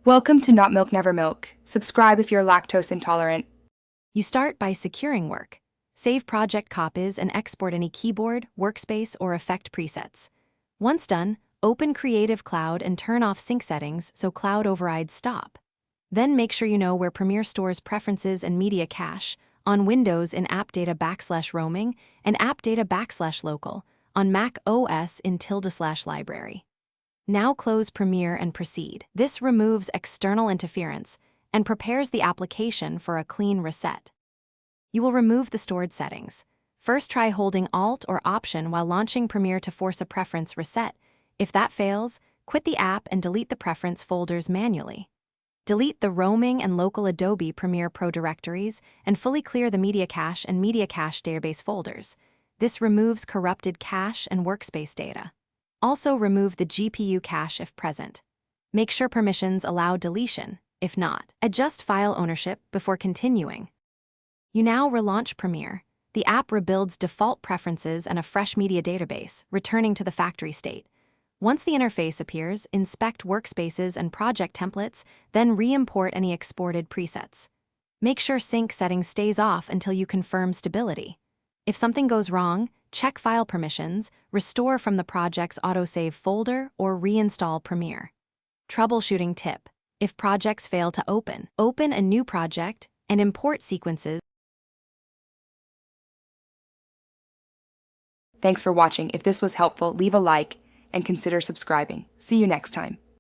Welcome to Not Milk Never Milk. Subscribe if you're lactose intolerant. You start by securing work. Save project copies and export any keyboard, workspace, or effect presets. Once done, open Creative Cloud and turn off sync settings so cloud overrides stop. Then make sure you know where Premiere stores preferences and media cache, on Windows in appdata \roaming and appdata \local, on Mac OS in ~library. Now close Premiere and proceed. This removes external interference and prepares the application for a clean reset. You will remove the stored settings. First, try holding Alt or Option while launching Premiere to force a preference reset. If that fails, quit the app and delete the preference folders manually. Delete the roaming and local Adobe Premiere Pro directories and fully clear the media cache and media cache database folders. This removes corrupted cache and workspace data. Also remove the GPU cache if present. Make sure permissions allow deletion. If not, adjust file ownership before continuing. You now relaunch Premiere. The app rebuilds default preferences and a fresh media database, returning to the factory state. Once the interface appears, inspect workspaces and project templates, then re-import any exported presets. Make sure sync settings stays off until you confirm stability. If something goes wrong, check file permissions, restore from the project's autosave folder, or reinstall Premiere. Troubleshooting tip: if projects fail to open a new project and import sequences. Thanks for watching. If this was helpful, leave a like and consider subscribing. See you next time.